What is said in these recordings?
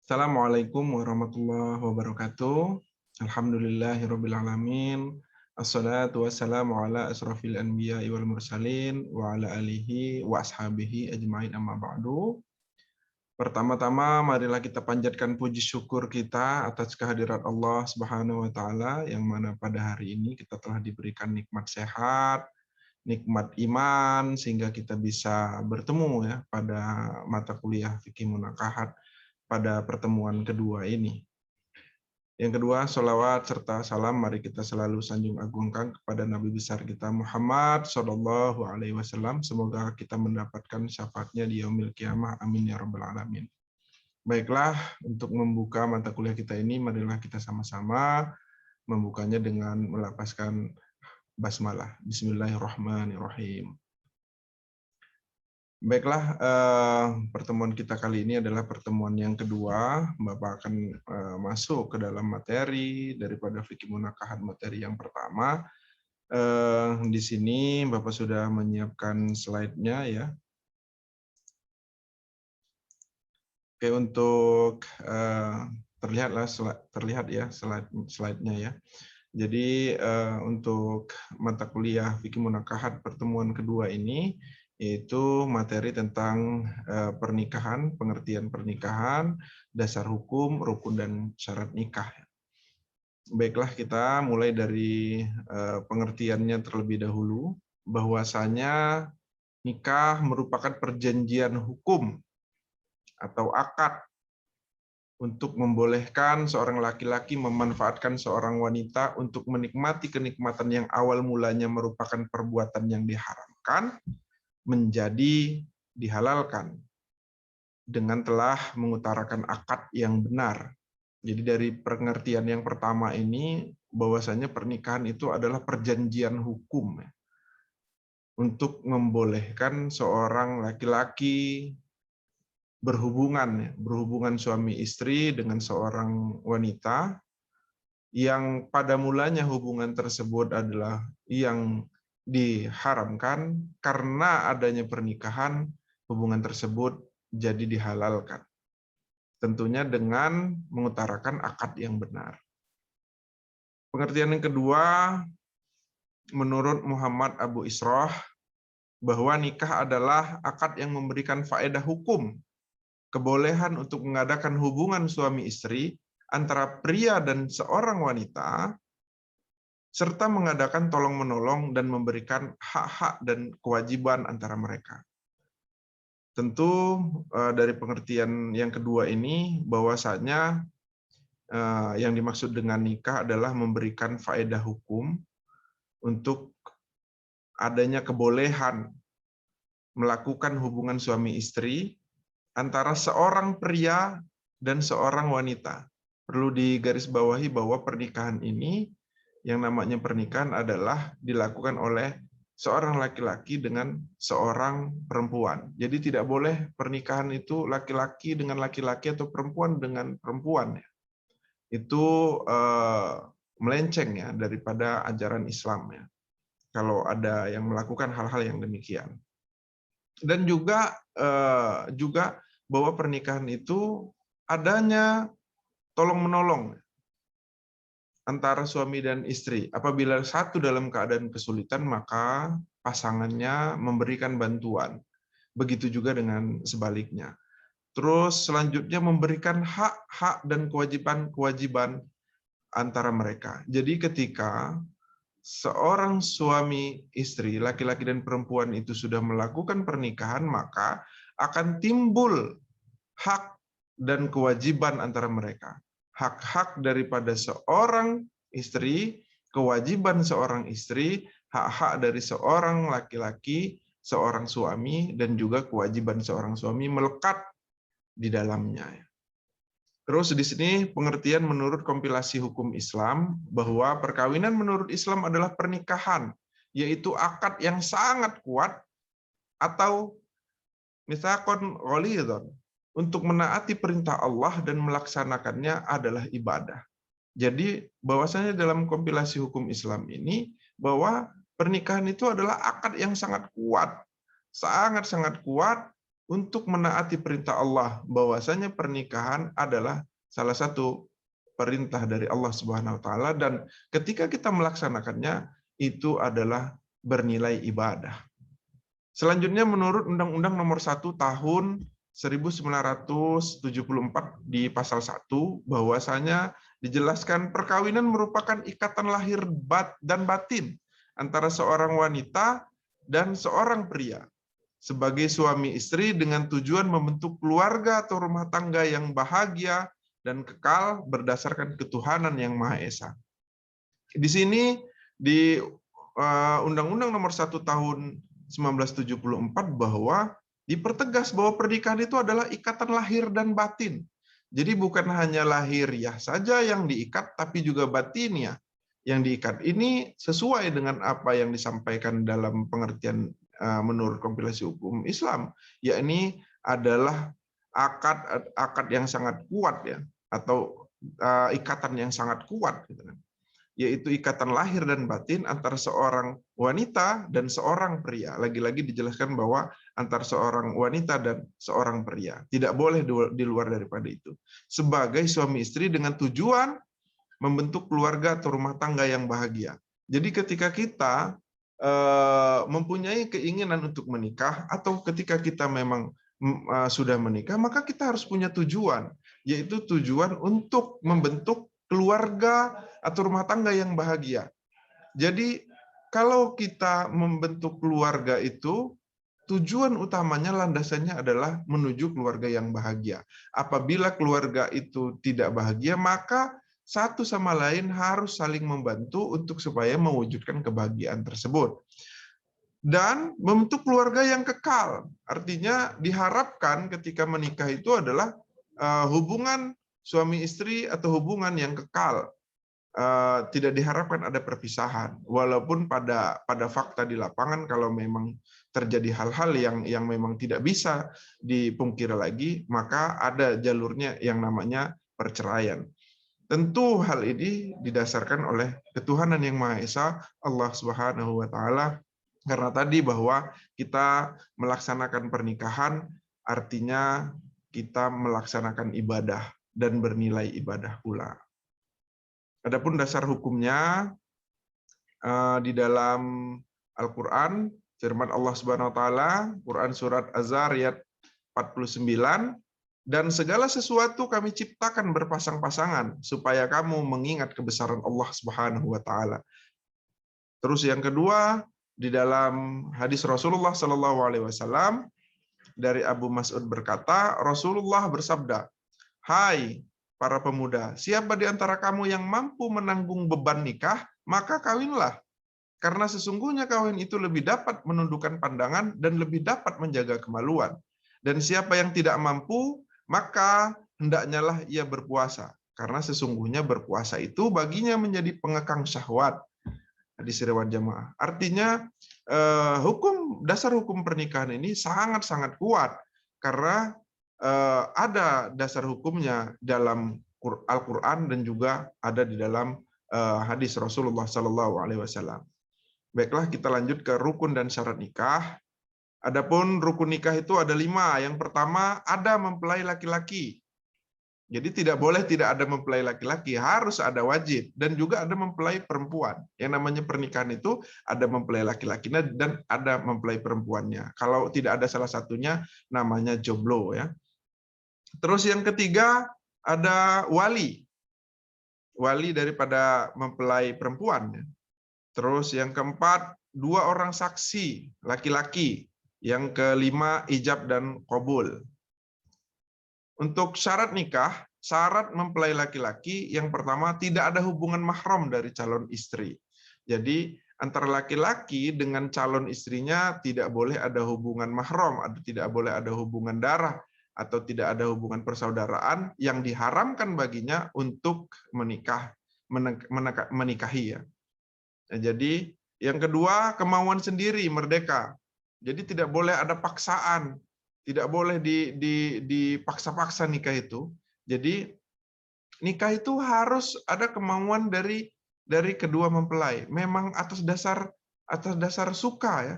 Assalamualaikum warahmatullahi wabarakatuh. Alhamdulillahirabbil alamin. Assalatu wassalamu ala asrofil anbiya'i wal mursalin wa ala alihi wa ashabihi ajmain amma ba'du. Pertama-tama marilah kita panjatkan puji syukur kita atas kehadirat Allah Subhanahu wa taala yang mana pada hari ini kita telah diberikan nikmat sehat, nikmat iman sehingga kita bisa bertemu ya pada mata kuliah fikih munakahat pada pertemuan kedua ini. Yang kedua, sholawat serta salam mari kita selalu sanjung agungkan kepada Nabi besar kita Muhammad Shallallahu Alaihi Wasallam. Semoga kita mendapatkan syafaatnya di yaumil kiamah. Amin ya rabbal alamin. Baiklah, untuk membuka mata kuliah kita ini, marilah kita sama-sama membukanya dengan melapaskan basmalah. Bismillahirrahmanirrahim. Baiklah, pertemuan kita kali ini adalah pertemuan yang kedua. Bapak akan masuk ke dalam materi daripada fikih munakahat materi yang pertama. Di sini Bapak sudah menyiapkan slide-nya ya. Oke, untuk terlihat ya slide-nya ya. Jadi untuk mata kuliah fikih munakahat pertemuan kedua ini yaitu materi tentang pernikahan, pengertian pernikahan, dasar hukum, rukun dan syarat nikah. Baiklah, kita mulai dari pengertiannya terlebih dahulu, bahwasanya nikah merupakan perjanjian hukum atau akad untuk membolehkan seorang laki-laki memanfaatkan seorang wanita untuk menikmati kenikmatan yang awal mulanya merupakan perbuatan yang diharamkan, menjadi dihalalkan dengan telah mengutarakan akad yang benar. Jadi dari pengertian yang pertama ini, bahwasanya pernikahan itu adalah perjanjian hukum untuk membolehkan seorang laki-laki berhubungan suami istri dengan seorang wanita yang pada mulanya hubungan tersebut adalah yang diharamkan, karena adanya pernikahan hubungan tersebut jadi dihalalkan. Tentunya dengan mengutarakan akad yang benar. Pengertian yang kedua, menurut Muhammad Abu Isroh, bahwa nikah adalah akad yang memberikan faedah hukum, kebolehan untuk mengadakan hubungan suami istri antara pria dan seorang wanita, serta mengadakan tolong-menolong dan memberikan hak-hak dan kewajiban antara mereka. Tentu dari pengertian yang kedua ini, bahwasanya yang dimaksud dengan nikah adalah memberikan faedah hukum untuk adanya kebolehan melakukan hubungan suami istri antara seorang pria dan seorang wanita. Perlu digarisbawahi bahwa pernikahan ini, yang namanya pernikahan adalah dilakukan oleh seorang laki-laki dengan seorang perempuan. Jadi tidak boleh pernikahan itu laki-laki dengan laki-laki atau perempuan dengan perempuan. Itu melenceng ya daripada ajaran Islam ya. Kalau ada yang melakukan hal-hal yang demikian. Dan juga bahwa pernikahan itu adanya tolong-menolong antara suami dan istri. Apabila satu dalam keadaan kesulitan, maka pasangannya memberikan bantuan. Begitu juga dengan sebaliknya. Terus selanjutnya memberikan hak-hak dan kewajiban-kewajiban antara mereka. Jadi ketika seorang suami istri, laki-laki dan perempuan itu sudah melakukan pernikahan, maka akan timbul hak dan kewajiban antara mereka. Hak-hak daripada seorang istri, kewajiban seorang istri, hak-hak dari seorang laki-laki, seorang suami, dan juga kewajiban seorang suami melekat di dalamnya. Terus di sini pengertian menurut kompilasi hukum Islam, bahwa perkawinan menurut Islam adalah pernikahan, yaitu akad yang sangat kuat atau mitsaqon ghalidhon, untuk menaati perintah Allah dan melaksanakannya adalah ibadah. Jadi bahwasanya dalam kompilasi hukum Islam ini, bahwa pernikahan itu adalah akad yang sangat kuat, sangat-sangat kuat, untuk menaati perintah Allah, bahwasanya pernikahan adalah salah satu perintah dari Allah Subhanahu wa taala, dan ketika kita melaksanakannya itu adalah bernilai ibadah. Selanjutnya menurut Undang-Undang Nomor 1 Tahun 1974 di pasal 1 bahwasanya dijelaskan perkawinan merupakan ikatan lahir dan batin antara seorang wanita dan seorang pria sebagai suami istri dengan tujuan membentuk keluarga atau rumah tangga yang bahagia dan kekal berdasarkan ketuhanan yang Maha Esa. Di sini di Undang-Undang Nomor 1 Tahun 1974 bahwa dipertegas bahwa pernikahan itu adalah ikatan lahir dan batin. Jadi bukan hanya lahiriah saja yang diikat, tapi juga batiniah yang diikat. Ini sesuai dengan apa yang disampaikan dalam pengertian menurut kompilasi hukum Islam, yakni adalah akad yang sangat kuat ya, atau ikatan yang sangat kuat gitu kan, yaitu ikatan lahir dan batin antara seorang wanita dan seorang pria. Lagi-lagi dijelaskan bahwa antara seorang wanita dan seorang pria. Tidak boleh di luar daripada itu. Sebagai suami istri dengan tujuan membentuk keluarga atau rumah tangga yang bahagia. Jadi ketika kita mempunyai keinginan untuk menikah, atau ketika kita memang sudah menikah, maka kita harus punya tujuan, yaitu tujuan untuk membentuk keluarga atau rumah tangga yang bahagia. Jadi kalau kita membentuk keluarga itu, tujuan utamanya landasannya adalah menuju keluarga yang bahagia. Apabila keluarga itu tidak bahagia, maka satu sama lain harus saling membantu untuk supaya mewujudkan kebahagiaan tersebut. Dan membentuk keluarga yang kekal. Artinya diharapkan ketika menikah itu adalah hubungan suami istri atau hubungan yang kekal. Tidak diharapkan ada perpisahan, walaupun pada fakta di lapangan kalau memang terjadi hal-hal yang memang tidak bisa dipungkiri lagi, maka ada jalurnya yang namanya perceraian. Tentu hal ini didasarkan oleh ketuhanan yang Maha Esa, Allah Subhanahu wa taala, karena tadi bahwa kita melaksanakan pernikahan artinya kita melaksanakan ibadah dan bernilai ibadah pula. Adapun dasar hukumnya di dalam Al-Qur'an, firman Allah Subhanahu wa taala, Quran surat Az-Zariyat 49, dan segala sesuatu kami ciptakan berpasang-pasangan supaya kamu mengingat kebesaran Allah Subhanahu wa taala. Terus yang kedua, di dalam hadis Rasulullah Shallallahu alaihi wasallam dari Abu Mas'ud berkata, Rasulullah bersabda, "Hai para pemuda, siapa di antara kamu yang mampu menanggung beban nikah, maka kawinlah. Karena sesungguhnya kawin itu lebih dapat menundukkan pandangan dan lebih dapat menjaga kemaluan. Dan siapa yang tidak mampu, maka hendaknya lah ia berpuasa. Karena sesungguhnya berpuasa itu baginya menjadi pengekang syahwat." Hadis riwayat Jamaah. Artinya dasar hukum pernikahan ini sangat-sangat kuat karena ada dasar hukumnya dalam Al-Qur'an dan juga ada di dalam hadis Rasulullah Sallallahu alaihi wasallam. Baiklah, kita lanjut ke rukun dan syarat nikah. Adapun rukun nikah itu ada 5. Yang pertama, ada mempelai laki-laki. Jadi tidak boleh tidak ada mempelai laki-laki, harus ada wajib, dan juga ada mempelai perempuan. Yang namanya pernikahan itu ada mempelai laki-lakinya dan ada mempelai perempuannya. Kalau tidak ada salah satunya namanya jomblo ya. Terus yang ketiga ada wali. Wali daripada mempelai perempuan. Terus yang keempat 2 orang saksi laki-laki. Yang kelima ijab dan qabul. Untuk syarat nikah, syarat mempelai laki-laki yang pertama tidak ada hubungan mahram dari calon istri. Jadi antara laki-laki dengan calon istrinya tidak boleh ada hubungan mahram, tidak boleh ada hubungan darah atau tidak ada hubungan persaudaraan yang diharamkan baginya untuk menikahi ya. Nah, jadi yang kedua kemauan sendiri merdeka. Jadi tidak boleh ada paksaan. Tidak boleh dipaksa-paksa nikah itu. Jadi nikah itu harus ada kemauan dari kedua mempelai. Memang atas dasar suka ya.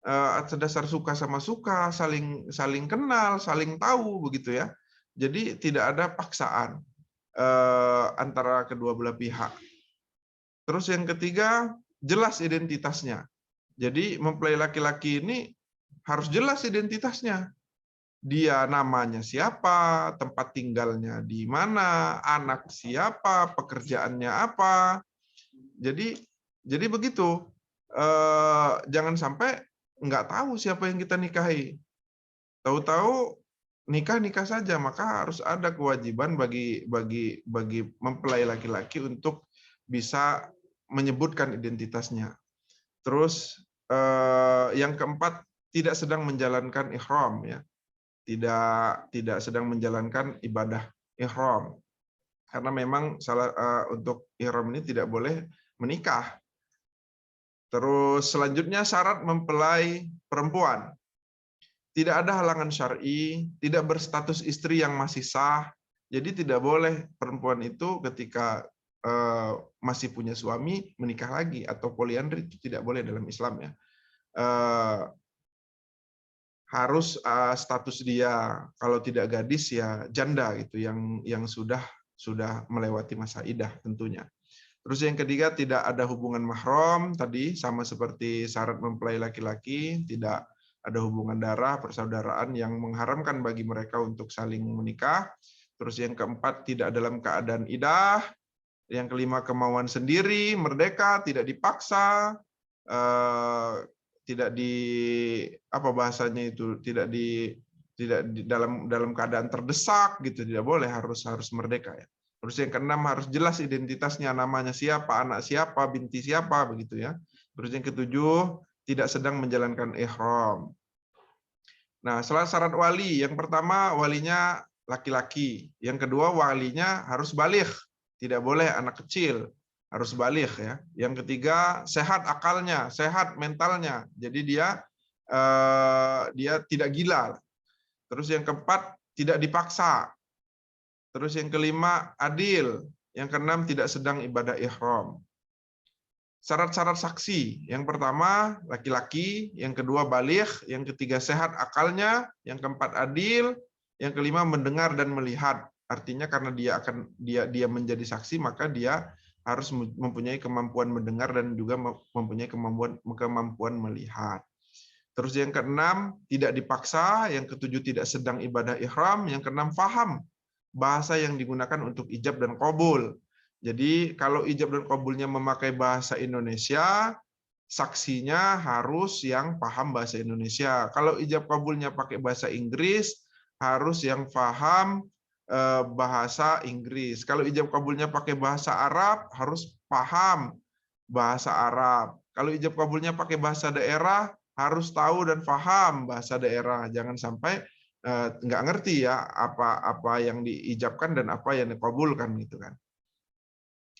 atas dasar suka sama suka, saling saling kenal, saling tahu begitu ya. Jadi tidak ada paksaan antara kedua belah pihak. Terus yang ketiga, jelas identitasnya. Jadi mempelai laki-laki ini harus jelas identitasnya. Dia namanya siapa, tempat tinggalnya di mana, anak siapa, pekerjaannya apa. Jadi begitu. Jangan sampai nggak tahu siapa yang kita nikahi. Tahu-tahu nikah saja, maka harus ada kewajiban bagi mempelai laki-laki untuk bisa menyebutkan identitasnya. Terus yang keempat, tidak sedang menjalankan ihram ya. Tidak sedang menjalankan ibadah ihram. Karena memang untuk ihram ini tidak boleh menikah. Terus selanjutnya syarat mempelai perempuan. Tidak ada halangan syar'i, tidak berstatus istri yang masih sah. Jadi tidak boleh perempuan itu ketika masih punya suami menikah lagi, atau poliandri itu tidak boleh dalam Islam ya. Harus status dia kalau tidak gadis ya janda gitu, yang sudah melewati masa idah tentunya. Terus yang ketiga, tidak ada hubungan mahram tadi, sama seperti syarat mempelai laki-laki, tidak ada hubungan darah, persaudaraan yang mengharamkan bagi mereka untuk saling menikah. Terus yang keempat, tidak dalam keadaan idah. Yang kelima, kemauan sendiri, merdeka, tidak dipaksa, tidak di apa bahasanya itu, tidak di dalam keadaan terdesak gitu, tidak boleh, harus merdeka ya. Terus yang keenam, harus jelas identitasnya, namanya siapa, anak siapa, binti siapa begitu ya. Terus yang ketujuh, tidak sedang menjalankan ihram. Nah, syarat wali, yang pertama walinya laki-laki, yang kedua walinya harus baligh, tidak boleh anak kecil, harus baligh ya. Yang ketiga, sehat akalnya, sehat mentalnya, jadi dia tidak gila. Terus yang keempat, tidak dipaksa. Terus yang kelima, adil. Yang keenam, tidak sedang ibadah ihram. Syarat-syarat saksi, yang pertama laki-laki, yang kedua baligh, yang ketiga sehat akalnya, yang keempat adil, yang kelima mendengar dan melihat. Artinya karena dia menjadi saksi, maka dia harus mempunyai kemampuan mendengar dan juga mempunyai kemampuan melihat. Terus yang keenam, tidak dipaksa, yang ketujuh tidak sedang ibadah ihram, yang keenam paham bahasa yang digunakan untuk ijab dan qabul. Jadi kalau ijab dan qabulnya memakai bahasa Indonesia, saksinya harus yang paham bahasa Indonesia. Kalau ijab qabulnya pakai bahasa Inggris, harus yang paham bahasa Inggris. Kalau ijab qabulnya pakai bahasa Arab, harus paham bahasa Arab. Kalau ijab qabulnya pakai bahasa daerah, harus tahu dan paham bahasa daerah. Jangan sampai nggak ngerti ya apa yang diijabkan dan apa yang dikabulkan gitu kan.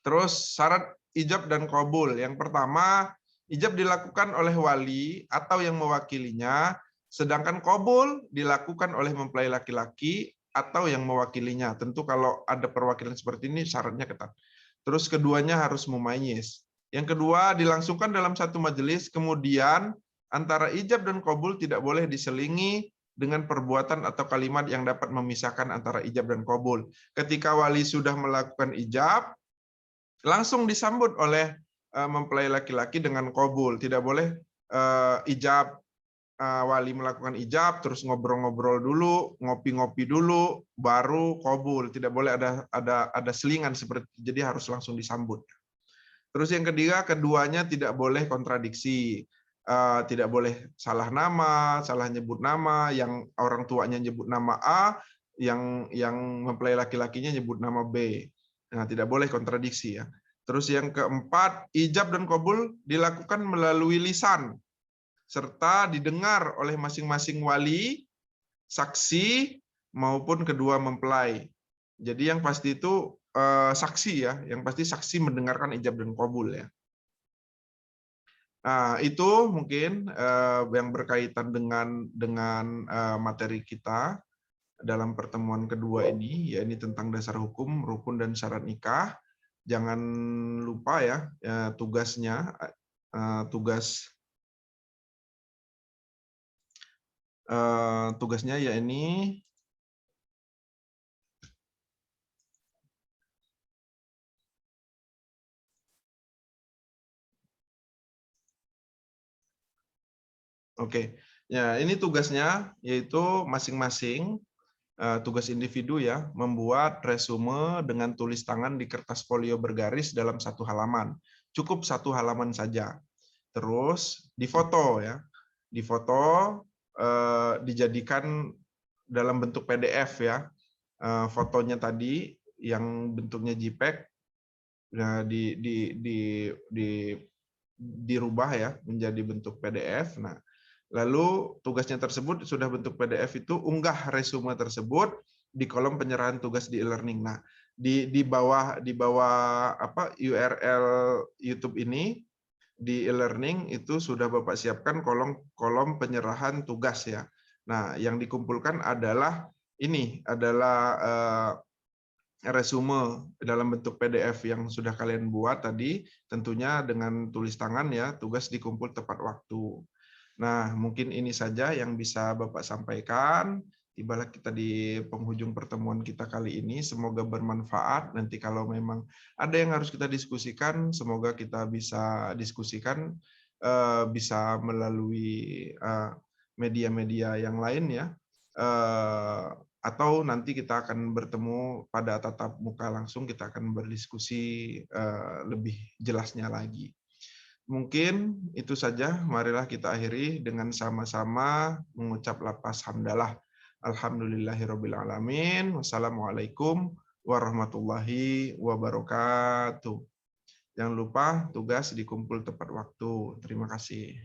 Terus syarat ijab dan qabul. Yang pertama, ijab dilakukan oleh wali atau yang mewakilinya, sedangkan qabul dilakukan oleh mempelai laki-laki atau yang mewakilinya. Tentu kalau ada perwakilan seperti ini syaratnya ketat. Terus keduanya harus mumayyiz. Yang kedua, dilangsungkan dalam satu majelis, kemudian antara ijab dan qabul tidak boleh diselingi dengan perbuatan atau kalimat yang dapat memisahkan antara ijab dan qabul. Ketika wali sudah melakukan ijab, langsung disambut oleh mempelai laki-laki dengan qabul. Tidak boleh ijab, wali melakukan ijab terus ngobrol-ngobrol dulu, ngopi-ngopi dulu, baru qabul. Tidak boleh ada selingan seperti, jadi harus langsung disambut. Terus yang ketiga, keduanya tidak boleh kontradiksi. Tidak boleh salah nama, salah nyebut nama, yang orang tuanya nyebut nama A, yang mempelai laki-lakinya nyebut nama B. Nah, tidak boleh kontradiksi ya. Terus yang keempat, ijab dan qabul dilakukan melalui lisan serta didengar oleh masing-masing wali, saksi maupun kedua mempelai. Jadi yang pasti itu saksi ya, yang pasti saksi mendengarkan ijab dan qabul ya. Nah, itu mungkin yang berkaitan dengan materi kita dalam pertemuan kedua ini, ya ini tentang dasar hukum, rukun dan syarat nikah. Jangan lupa ya, tugasnya, tugas Tugasnya ya ini. Oke, ya ini tugasnya yaitu masing-masing tugas individu ya, membuat resume dengan tulis tangan di kertas folio bergaris dalam satu halaman. Cukup satu halaman saja. Terus difoto ya, difoto, dijadikan dalam bentuk PDF ya. Fotonya tadi yang bentuknya JPEG, nah dirubah ya menjadi bentuk PDF. Nah, lalu tugasnya tersebut sudah bentuk PDF itu, unggah resume tersebut di kolom penyerahan tugas di e-learning. Nah, di bawah apa URL YouTube ini di e-learning itu sudah Bapak siapkan kolom penyerahan tugas ya. Nah, yang dikumpulkan adalah ini adalah resume dalam bentuk PDF yang sudah kalian buat tadi, tentunya dengan tulis tangan ya, tugas dikumpul tepat waktu. Nah, mungkin ini saja yang bisa Bapak sampaikan. Tibalah kita di penghujung pertemuan kita kali ini. Semoga bermanfaat. Nanti kalau memang ada yang harus kita diskusikan, semoga kita bisa diskusikan, bisa melalui media-media yang lain ya. Atau nanti kita akan bertemu pada tatap muka langsung, kita akan berdiskusi lebih jelasnya lagi. Mungkin itu saja, marilah kita akhiri dengan sama-sama mengucap lafaz hamdalah. Alhamdulillahirabbil alamin. Wassalamualaikum warahmatullahi wabarakatuh. Jangan lupa tugas dikumpul tepat waktu. Terima kasih.